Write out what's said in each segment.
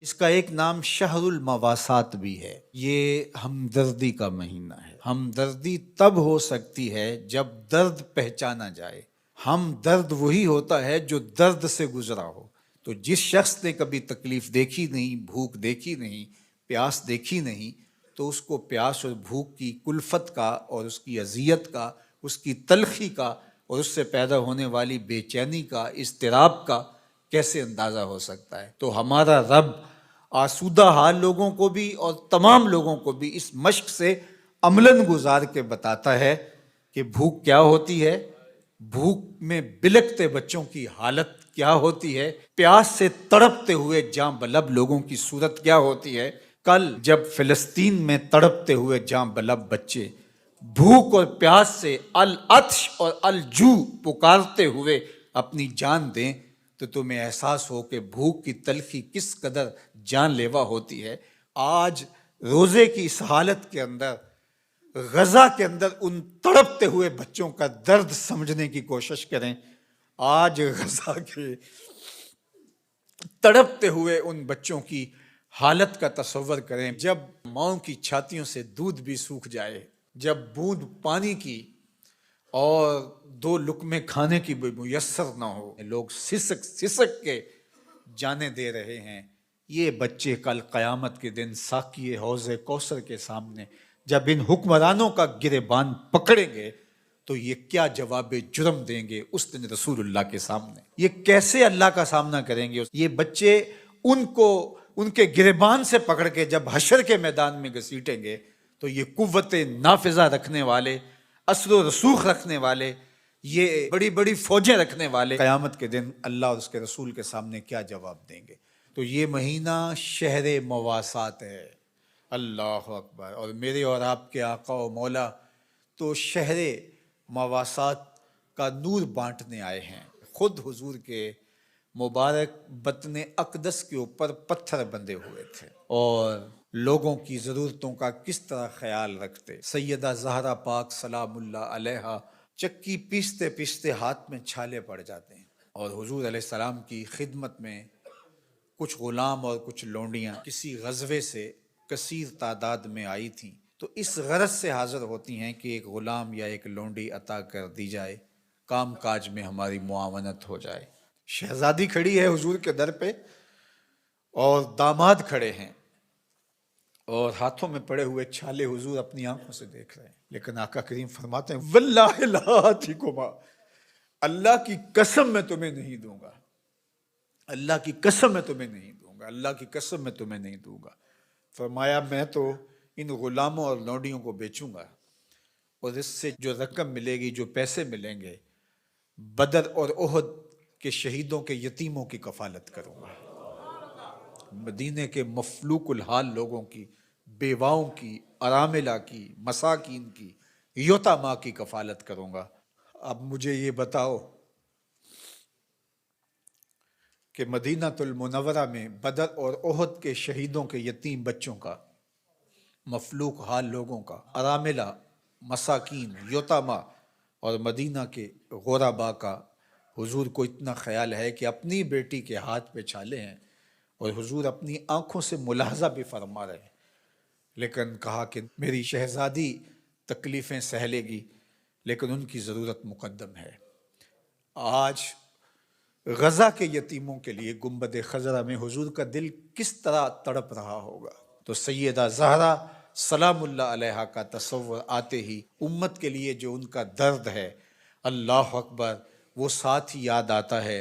इसका एक नाम शहरुल मवासात भी है। ये हमदर्दी का महीना है। हमदर्दी तब हो सकती है जब दर्द पहचाना जाए। हम दर्द वही होता है जो दर्द से गुजरा हो। तो जिस शख्स ने कभी तकलीफ देखी नहीं, भूख देखी नहीं, प्यास देखी नहीं, तो उसको प्यास और भूख की कुल्फत का और उसकी अजियत का, उसकी तलखी का और उससे पैदा होने वाली बेचैनी का, इस्तिराब का कैसे अंदाज़ा हो सकता है। तो हमारा रब आसूदा हाल लोगों को भी और तमाम लोगों को भी इस मश्क से अमलन गुजार के बताता है कि भूख क्या होती है, भूख में बिलखते बच्चों की हालत क्या होती है, प्यास से तड़पते हुए जां बलब लोगों की सूरत क्या होती है। कल जब फिलिस्तीन में तड़पते हुए जां बलब बच्चे भूख और प्यास से अल अत्श और अल जू पुकारते हुए अपनी जान दें, तो तुम्हें एहसास हो कि भूख की तलखी किस कदर जानलेवा होती है। आज रोजे की इस हालत के अंदर, गजा के अंदर उन तड़पते हुए बच्चों का दर्द समझने की कोशिश करें। आज गजा के तड़पते हुए उन बच्चों की हालत का तस्वर करें, जब माओ की छातियों से दूध भी सूख जाए, जब बूंद पानी की और दो लुकमे खाने की भी मुयस्सर ना हो, लोग सिसक सिसक के जाने दे रहे हैं। ये बच्चे कल क़यामत के दिन साक़ी हौज़े कौसर के सामने जब इन हुक्मरानों का गिरेबान पकड़ेंगे, तो ये क्या जवाब जुर्म देंगे उस दिन रसूलुल्लाह के सामने। ये कैसे अल्लाह का सामना करेंगे। ये बच्चे उनको उनके गिरेबान से पकड़ के जब हशर के मैदान में घसीटेंगे, तो ये कुव्वत नाफिजा रखने वाले, असर रसूख रखने वाले, ये बड़ी बड़ी फौजें रखने वाले क़यामत के दिन अल्लाह और उसके रसूल के सामने क्या जवाब देंगे। तो ये महीना शहर मवासात है। अल्लाह अकबर। और मेरे और आपके आका व मौला तो शहर मवासात का नूर बांटने आए हैं। खुद हुजूर के मुबारक बतने अकदस के ऊपर पत्थर बंधे हुए थे और लोगों की ज़रूरतों का किस तरह ख्याल रखते। सैयदा ज़हरा पाक सलामुल्लाह अलैहा चक्की पीसते पीसते हाथ में छाले पड़ जाते हैं और हुजूर अलैहिस्सलाम की खिदमत में कुछ गुलाम और कुछ लौंडियाँ किसी गज़वे से कसीर तादाद में आई थीं, तो इस गरज से हाजिर होती हैं कि एक गुलाम या एक लौंडी अता कर दी जाए, काम काज में हमारी मुआवनत हो जाए। शहजादी खड़ी है हुजूर के दर पे और दामाद खड़े हैं और हाथों में पड़े हुए छाले हुजूर अपनी आंखों से देख रहे हैं। लेकिन आका करीम फरमाते हैं, वल्लाहि ला आतिकुमा, अल्लाह की कसम मैं तुम्हें नहीं दूंगा, अल्लाह की कसम मैं तुम्हें नहीं दूंगा, अल्लाह की कसम मैं तुम्हें नहीं दूंगा। फरमाया, मैं तो इन गुलामों और लौंडियों को बेचूंगा और इससे जो रकम मिलेगी, जो पैसे मिलेंगे, बदर और ओहद के शहीदों के यतीमों की कफालत करूंगा, मदीने के मफलूकुल हाल लोगों की, बेवाओं की, अरामिला की, मसाकीन की, योतामा की कफालत करूंगा। अब मुझे ये बताओ कि मदीनातुल मुनव्वरा में बदर और ओहद के शहीदों के यतीम बच्चों का, मफलूक हाल लोगों का, अरामिला, मसाकीन, योतामा और मदीना के गोराबा का हुजूर को इतना ख्याल है कि अपनी बेटी के हाथ पे छाले हैं और हुजूर अपनी आंखों से मुलाहजा भी फरमा रहे हैं। लेकिन कहा कि मेरी शहजादी तकलीफ़ें सह लेगी, लेकिन उनकी ज़रूरत मुकद्दम है। आज गज़ा के यतीमों के लिए गुंबद खज़रा में हुजूर का दिल किस तरह तड़प रहा होगा। तो सैयदा ज़हरा सलामुल्लाह अलैहा का तस्वुर आते ही उम्मत के लिए जो उनका दर्द है, अल्लाह अकबर, वो साथ ही याद आता है।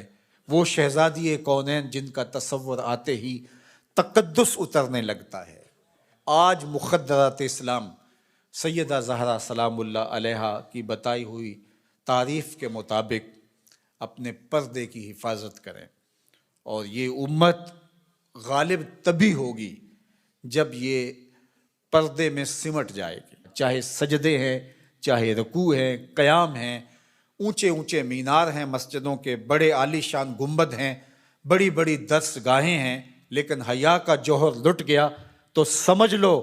वो शहजादी कौनैन जिनका तस्वुर आते ही तक़द्दुस उतरने लगता है। आज मुक़द्दरात इस्लाम सैयदा ज़हरा सलामुल्लाह अलैहा की बताई हुई तारीफ़ के मुताबिक अपने पर्दे की हिफाजत करें और ये उम्मत गालिब तभी होगी जब ये पर्दे में सिमट जाएगी। चाहे सजदे हैं, चाहे रुकू है, क़याम हैं, ऊंचे ऊंचे मीनार हैं मस्जिदों के, बड़े आलीशान गुंबद हैं, बड़ी बड़ी दरसगाहें हैं, लेकिन हया का जौहर लुट गया तो समझ लो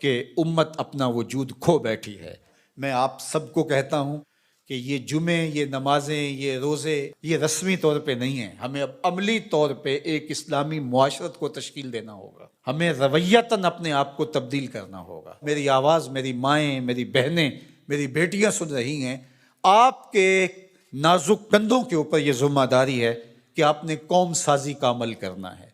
कि उम्मत अपना वजूद खो बैठी है। मैं आप सबको कहता हूँ कि ये जुमे, ये नमाजें, ये रोज़े, ये रस्मी तौर पे नहीं है। हमें अब अमली तौर पे एक इस्लामी मुआशरत को तश्कील देना होगा। हमें रवैयतन अपने आप को तब्दील करना होगा। मेरी आवाज़ मेरी माएँ, मेरी बहनें, मेरी बेटियाँ सुन रही हैं। आपके नाजुक कंधों के ऊपर ये जिम्मेदारी है कि आपने कौम साजी का अमल करना है।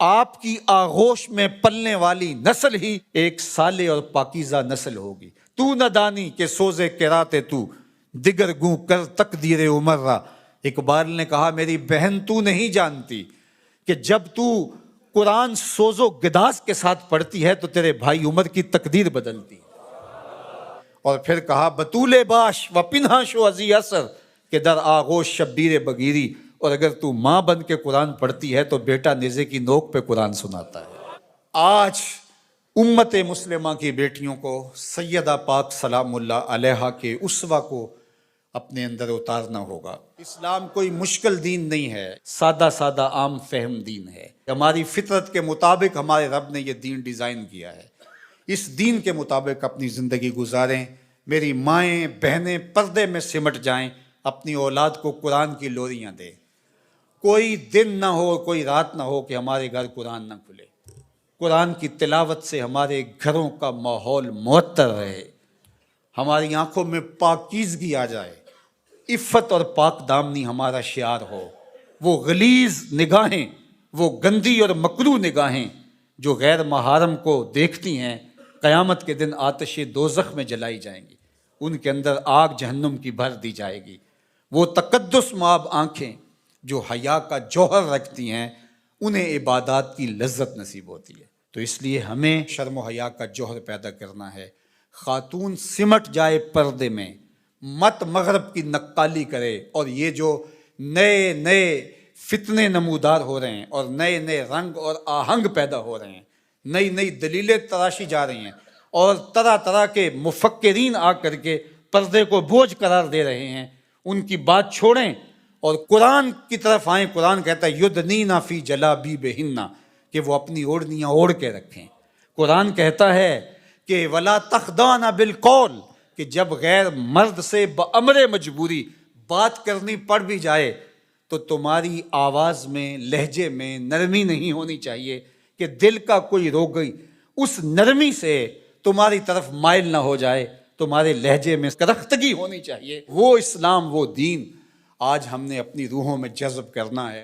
आपकी आगोश में पलने वाली नस्ल ही एक साले और पाकीज़ा नस्ल होगी। तू न दानी के सोजे किराते तू दिगर गूं कर तकदीर उमर्रा। इकबाल ने कहा, मेरी बहन तू नहीं जानती कि जब तू कुरान सोजो गिदास के साथ पढ़ती है तो तेरे भाई उमर की तकदीर बदलती है। और फिर कहा, बतूले बाश व पिन्हाशो अजी असर के दर आगोश शब्बीर बगीरी। और अगर तू माँ बन के कुरान पढ़ती है तो बेटा नेज़े की नोक पे कुरान सुनाता है। आज उम्मत मुस्लिमा की बेटियों को सैयदा पाक सलामुल्लाह अलैहा के उसवा को अपने अंदर उतारना होगा। इस्लाम कोई मुश्किल दीन नहीं है, सादा सादा आम फहम दीन है। हमारी फितरत के मुताबिक हमारे रब ने यह दीन डिज़ाइन किया है। इस दीन के मुताबिक अपनी ज़िंदगी गुजारें। मेरी माएँ बहनें पर्दे में सिमट जाएं, अपनी औलाद को कुरान की लोरियाँ दें। कोई दिन ना हो, कोई रात ना हो कि हमारे घर कुरान ना खुले। कुरान की तिलावत से हमारे घरों का माहौल मुअत्तर रहे, हमारी आंखों में पाकीज़गी आ जाए, इफ़्फ़त और पाक दामनी हमारा शियार हो। वो गलीज़ निगाहें, वो गंदी और मकरू निगाहें जो गैर महारम को देखती हैं, क़यामत के दिन आतिश दोज़ख में जलाई जाएंगी। उनके अंदर आग जहन्नुम की भर दी जाएगी। वो तक़द्दुस माब आँखें जो हया का जौहर रखती हैं, उन्हें इबादत की लज्जत नसीब होती है। तो इसलिए हमें शर्म व हया का जौहर पैदा करना है। खातून सिमट जाए पर्दे में, मत मगरब की नक्काली करे। और ये जो नए नए फितने नमूदार हो रहे हैं और नए नए रंग और आहंग पैदा हो रहे हैं, नई नई दलीलें तराशी जा रही हैं और तरह तरह के मुफक्किरीन आ करके पर्दे को बोझ करार दे रहे हैं, उनकी बात छोड़ें और कुरान की तरफ आएँ। कुरान कहता है युदनीना फी जलाबी बेहिन्ना, कि वो अपनी ओढ़नियाँ ओढ़ के रखें। कुरान कहता है कि वला तखदाना बिलकौल, कि जब गैर मर्द से बअमरे मजबूरी बात करनी पड़ भी जाए तो तुम्हारी आवाज़ में, लहजे में नरमी नहीं होनी चाहिए कि दिल का कोई रोगी उस नरमी से तुम्हारी तरफ माइल ना हो जाए। तुम्हारे लहजे में करख्तगी होनी चाहिए। वो इस्लाम, वो दीन आज हमने अपनी रूहों में जज़्ब करना है।